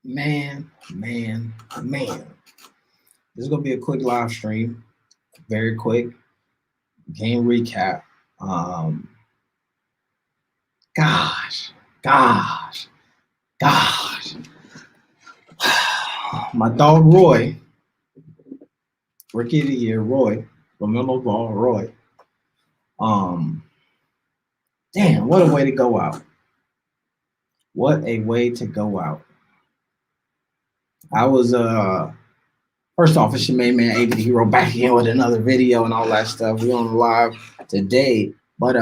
Man. This is gonna be a quick live stream, very quick game recap. Um, gosh, gosh, gosh. My dog Roy, rookie of the year, Roy, LaMelo Ball, Roy. Um, damn, what a way to go out! What a way to go out! I was first off, it's your main man AB the Hero back again with another video and all that stuff. We on the live today, but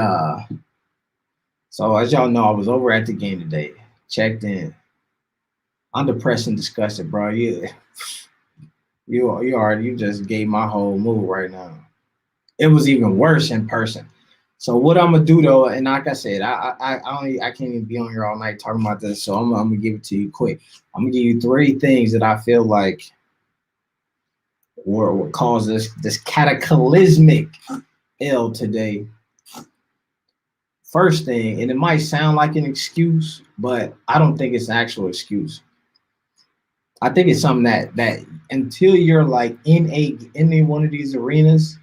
so as y'all know, I was over at the game today, checked in. I'm depressed and disgusted, bro. You just gave my whole mood right now. It was even worse in person. So what I'm gonna do though, and like I said, I can't even be on here all night talking about this. So I'm gonna give it to you quick. I'm gonna give you three things that I feel like were what caused this cataclysmic L today. First thing, and it might sound like an excuse, but I don't think it's an actual excuse. I think it's something that until you're like in one of these arenas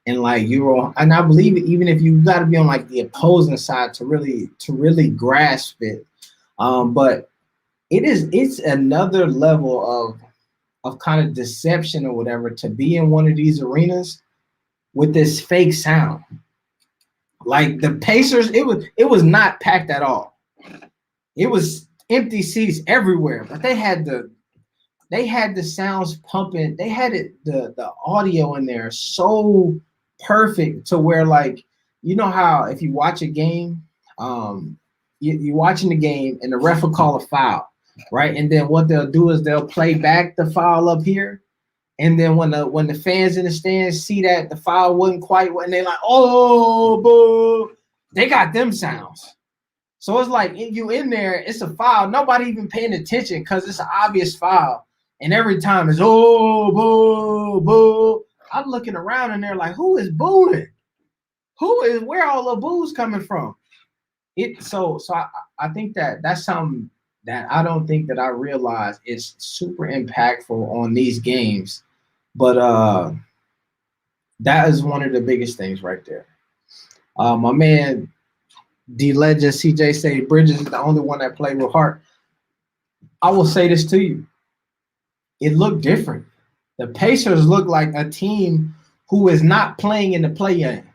and like you're on, and I believe it, even if you got to be on like the opposing side to really grasp it. But it's another level of kind of deception or whatever to be in one of these arenas with this fake sound. Like the Pacers, it was not packed at all. It was empty seats everywhere, but they had the sounds pumping. They had the audio in there so perfect to where like you know how if you watch a game, you're watching the game and the ref will call a foul, right? And then what they'll do is they'll play back the foul up here. And then when the fans in the stands see that the foul wasn't quite what, and they're like, oh, boo, they got them sounds. So it's like you in there, it's a foul. Nobody even paying attention because it's an obvious foul. And every time it's oh boo boo. I'm looking around and they're like, who is booing? Where all the booze coming from? I think that's something that I don't think that I realize is super impactful on these games. But that is one of the biggest things right there. My man D Legend CJ say Bridges is the only one that played with heart. I will say this to you. It looked different. The Pacers look like a team who is not playing in the play-in.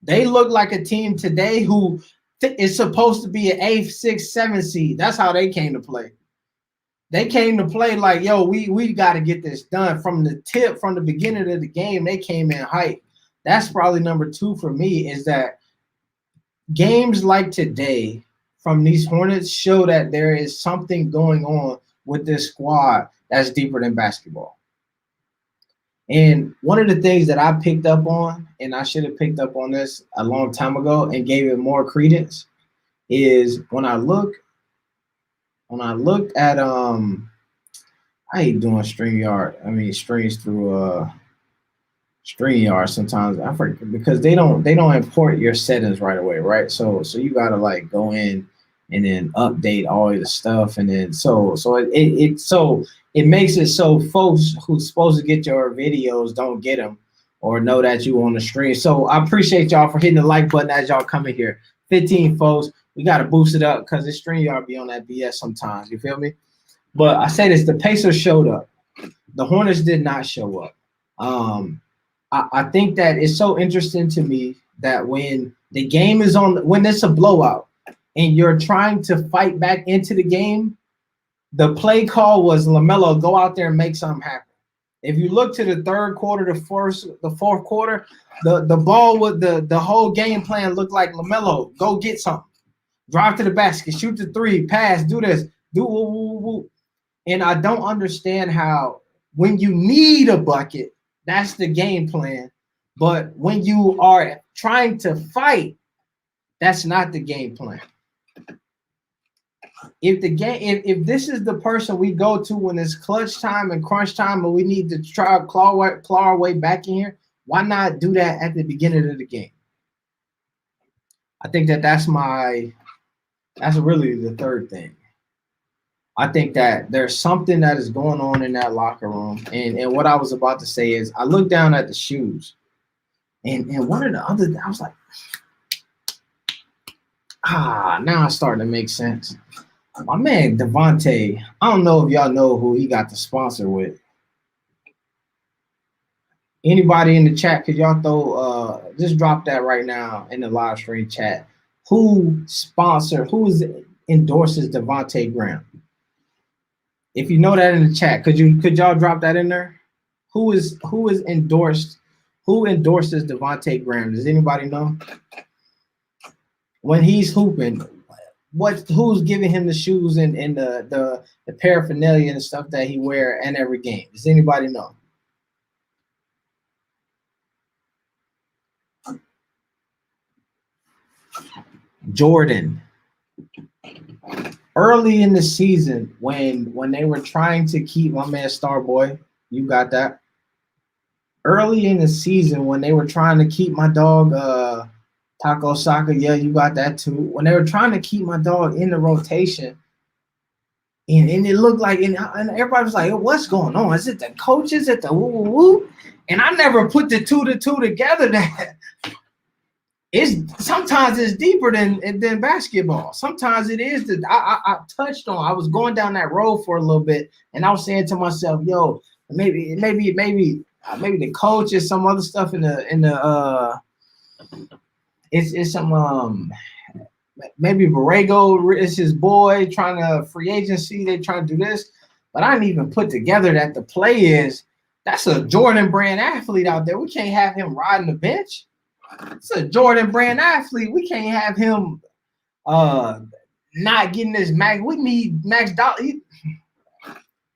They look like a team today who is supposed to be an 8th, 6th, 7th seed. That's how they came to play. They came to play like, yo, we got to get this done. From the beginning of the game, they came in hype. That's probably number two for me is that games like today from these Hornets show that there is something going on with this squad that's deeper than basketball. And one of the things that I picked up on, and I should have picked up on this a long time ago and gave it more credence, is when I looked at I hate doing StreamYard. I mean streams through StreamYard sometimes. I forget because they don't import your settings right away, right? So you gotta like go in and then update all of the stuff, and then so it makes it so folks who's supposed to get your videos don't get them or know that you on the stream. So I appreciate y'all for hitting the like button as y'all coming here. 15 folks, we gotta boost it up because the StreamYard be on that BS sometimes. You feel me? But I say this: the Pacers showed up. The Hornets did not show up. I think that it's so interesting to me that when the game is on, when it's a blowout and you're trying to fight back into the game, the play call was LaMelo, go out there and make something happen. If you look to the third quarter, the fourth quarter, the ball with the whole game plan looked like LaMelo, go get something. Drive to the basket, shoot the three, pass, do this, do woo, woo, woo. And I don't understand how when you need a bucket, that's the game plan. But when you are trying to fight, that's not the game plan. If this is the person we go to when it's clutch time and crunch time, and we need to try to claw our way back in here, why not do that at the beginning of the game? I think that's really the third thing. I think that there's something that is going on in that locker room. And what I was about to say is I looked down at the shoes and one of the other I was like, now it's starting to make sense. My man Devontae, I don't know if y'all know who he got the sponsor with. Anybody in the chat, could y'all throw just drop that right now in the live stream chat. Who endorses Devontae Graham? If you know that in the chat, could y'all drop that in there? Who endorses Devontae Graham? Does anybody know? When he's hooping, who's giving him the shoes and the paraphernalia and stuff that he wear in every game? Does anybody know? Jordan. Early in the season, when they were trying to keep my man Starboy, you got that. Early in the season, when they were trying to keep my dog Taco Saka, yeah, you got that too. When they were trying to keep my dog in the rotation, and it looked like, and everybody was like, what's going on? Is it the coaches at the woo? And I never put the two together that sometimes it's deeper than basketball. Sometimes it is I touched on. I was going down that road for a little bit, and I was saying to myself, "Yo, maybe the coach is some other stuff in the it's some maybe Borrego is his boy trying to free agency. They trying to do this, but I didn't even put together that the play that's a Jordan brand athlete out there. We can't have him riding the bench." It's a Jordan brand athlete. We can't have him not getting this max. We need Max Dollar.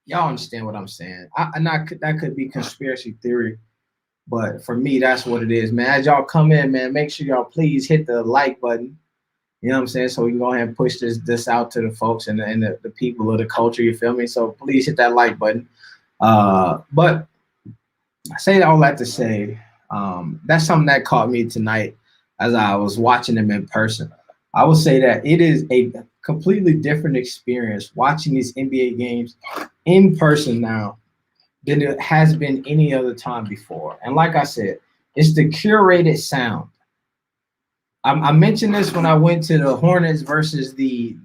Y'all understand what I'm saying? That could be conspiracy theory, but for me, that's what it is, man. As y'all come in, man, make sure y'all please hit the like button. You know what I'm saying? So we can go ahead and push this out to the folks and the people of the culture. You feel me? So please hit that like button. But I say all that to say. That's something that caught me tonight as I was watching them in person. I would say that it is a completely different experience watching these NBA games in person now than it has been any other time before. And like I said, it's the curated sound. I mentioned this when I went to the Hornets versus the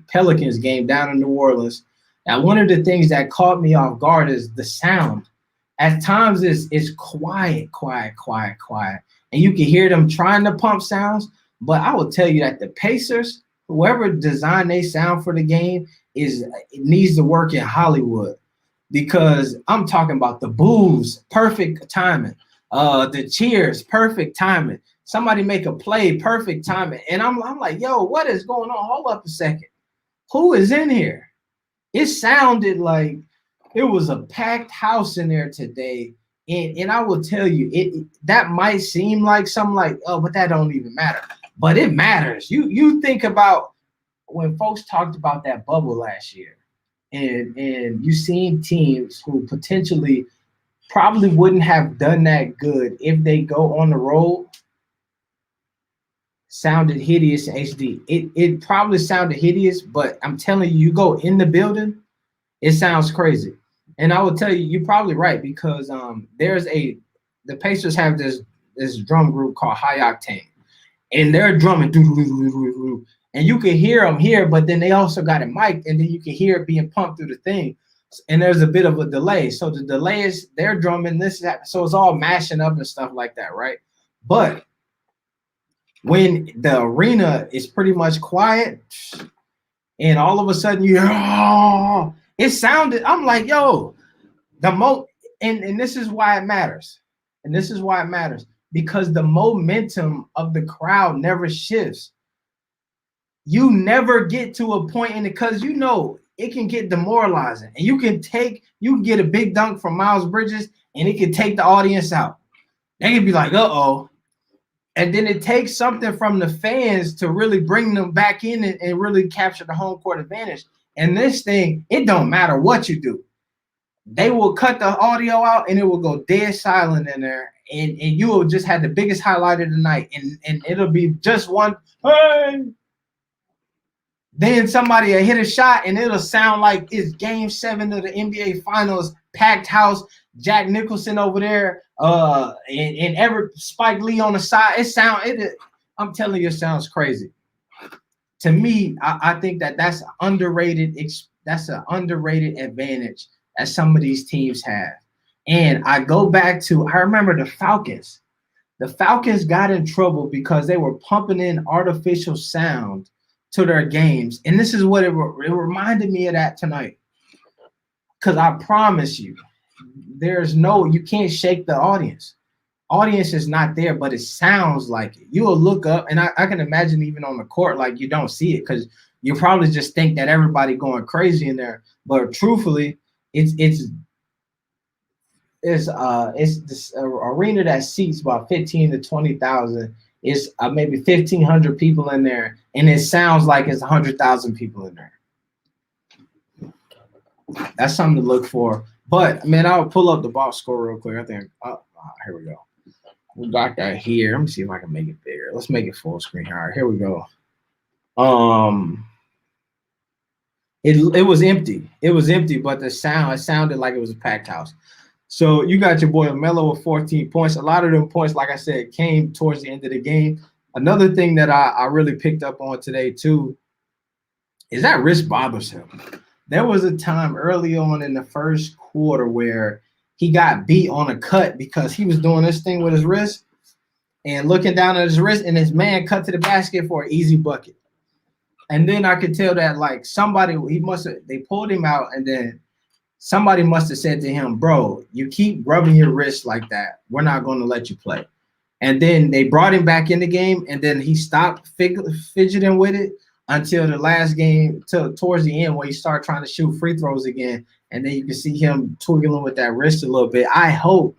Pelicans game down in New Orleans. And one of the things that caught me off guard is the sound. At times it's quiet. And you can hear them trying to pump sounds. But I will tell you that the Pacers, whoever designed their sound for the game, it needs to work in Hollywood. Because I'm talking about the boos, perfect timing. The cheers, perfect timing. Somebody make a play, perfect timing. And I'm like, yo, what is going on? Hold up a second. Who is in here? It sounded like it was a packed house in there today. And I will tell you, that might seem like something like, oh, but that don't even matter. But it matters. You think about when folks talked about that bubble last year, and you seen teams who potentially probably wouldn't have done that good if they go on the road. Sounded hideous in HD. It probably sounded hideous, but I'm telling you, you go in the building, it sounds crazy. And I will tell you, you're probably right because the Pacers have this drum group called High Octane, and they're drumming, and you can hear them here, but then they also got it mic'd, and then you can hear it being pumped through the thing, and there's a bit of a delay. So the delay is they're drumming that, so it's all mashing up and stuff like that, right? But when the arena is pretty much quiet, and all of a sudden you hear, it sounded, I'm like, yo, and this is why it matters. And this is why it matters. Because the momentum of the crowd never shifts. You never get to a point in it, because you know it can get demoralizing. And you can get a big dunk from Miles Bridges, and it can take the audience out. They can be like, uh-oh. And then it takes something from the fans to really bring them back in and really capture the home court advantage. And this thing, it don't matter what you do. They will cut the audio out and it will go dead silent in there. And you will just have the biggest highlight of the night. And it'll be just one, hey. Then somebody will hit a shot and it'll sound like it's game 7 of the NBA Finals, packed house, Jack Nicholson over there, and ever Spike Lee on the side. I'm telling you, it sounds crazy. To me, I think that's underrated. That's an underrated advantage that some of these teams have. And I go back to I remember the Falcons. The Falcons got in trouble because they were pumping in artificial sound to their games, and this is what it reminded me of that tonight. Because I promise you, you can't shake the audience. Audience is not there, but it sounds like it. You will look up, and I can imagine even on the court, like you don't see it because you probably just think that everybody going crazy in there. But truthfully, it's this arena that seats about 15 to 20,000. It's maybe 1,500 people in there, and it sounds like it's 100,000 people in there. That's something to look for. But man, I'll pull up the box score real quick. I think here we go. We got that here. Let me see if I can make it bigger. Let's make it full screen. All right, here we go. It was empty. It was empty, but it sounded like it was a packed house. So you got your boy Melo with 14 points. A lot of them points, like I said, came towards the end of the game. Another thing that I really picked up on today too is that wrist bothers him. There was a time early on in the first quarter where he got beat on a cut because he was doing this thing with his wrist and looking down at his wrist, and his man cut to the basket for an easy bucket. And then I could tell that like they pulled him out, and then somebody must have said to him, bro, you keep rubbing your wrist like that, we're not going to let you play. And then they brought him back in the game, and then he stopped fidgeting with it until the last game, towards the end, where he started trying to shoot free throws again. And then you can see him twiggling with that wrist a little bit. I hope,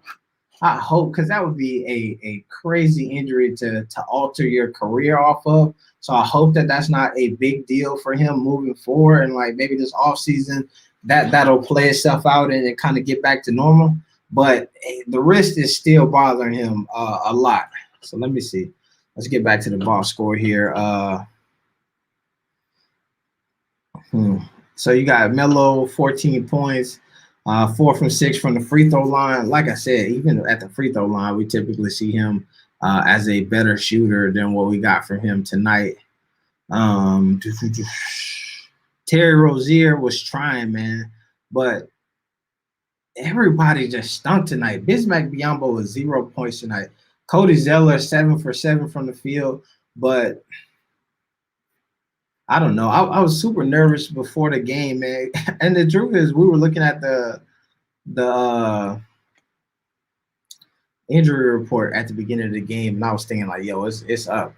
because that would be a crazy injury to alter your career off of. So I hope that that's not a big deal for him moving forward, and like maybe this offseason that'll play itself out and it kind of get back to normal. But the wrist is still bothering him a lot. So let me see. Let's get back to the box score here. So you got Melo, 14 points, 4 from 6 from the free throw line. Like I said, even at the free throw line, we typically see him as a better shooter than what we got from him tonight. Terry Rozier was trying, man, but everybody just stunk tonight. Bismack Biyombo was 0 points tonight. Cody Zeller, 7 for 7 from the field, but I don't know. I was super nervous before the game, man. And the truth is, we were looking at the injury report at the beginning of the game, and I was thinking like, yo, it's up.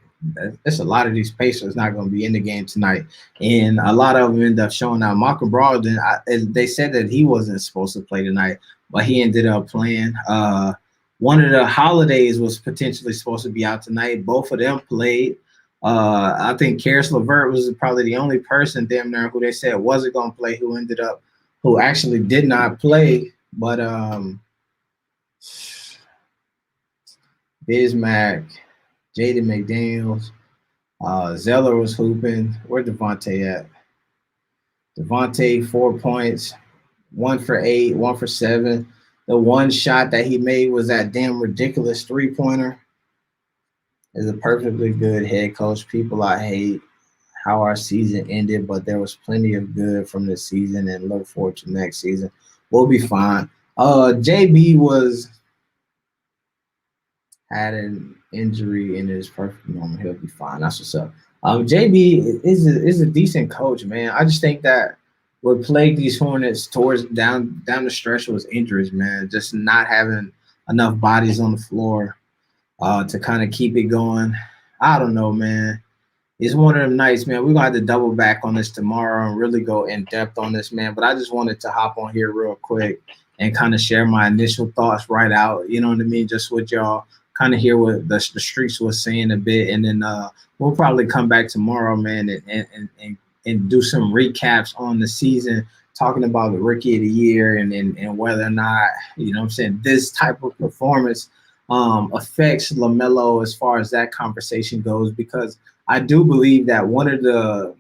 It's a lot of these Pacers not going to be in the game tonight, and a lot of them end up showing out. Malcolm Brogdon, they said that he wasn't supposed to play tonight, but he ended up playing. One of the Holidays was potentially supposed to be out tonight. Both of them played. I think Karis LeVert was probably the only person damn near who they said wasn't going to play who actually did not play. But Bismack, Jaden McDaniels, Zeller was hooping. Where Devontae at? Devontae, 4 points, 1 for 8, 1 for 7. The one shot that he made was that damn ridiculous three-pointer. Is a perfectly good head coach. People I hate how our season ended, but there was plenty of good from this season, and look forward to next season. We'll be fine. JB had an injury in his perfect normal. He'll be fine. That's what's up. JB is a decent coach, man. I just think that what plagued these Hornets towards down the stretch was injuries, man. Just not having enough bodies on the floor to kind of keep it going. I don't know, man. It's one of them nights, man. We're going to have to double back on this tomorrow and really go in depth on this, man. But I just wanted to hop on here real quick and kind of share my initial thoughts right out. You know what I mean? Just with y'all, kind of hear what the streets was saying a bit. And then we'll probably come back tomorrow, man, and do some recaps on the season, talking about the rookie of the year and whether or not, you know what I'm saying, this type of performance affects LaMelo as far as that conversation goes, because I do believe that one of the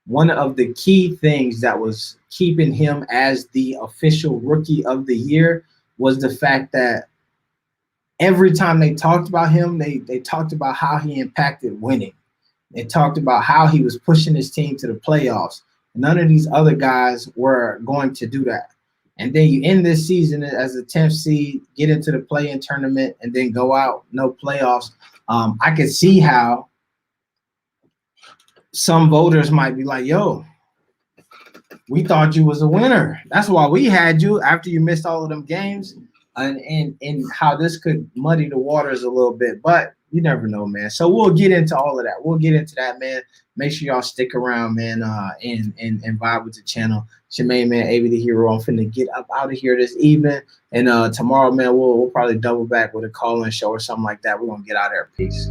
one of the key things that was keeping him as the official rookie of the year was the fact that every time they talked about him, they talked about how he impacted winning. They talked about how he was pushing his team to the playoffs. None of these other guys were going to do that. And then you end this season as a 10th seed, get into the play-in tournament, and then go out, no playoffs. I could see how some voters might be like, yo, we thought you was a winner. That's why we had you after you missed all of them games, and how this could muddy the waters a little bit. But you never know, man. So we'll get into all of that. We'll get into that, man. Make sure y'all stick around, man, and vibe with the channel. It's your main man, AV the Hero. I'm finna get up out of here this evening. And tomorrow, man, we'll probably double back with a call-in show or something like that. We're gonna get out of there. Peace.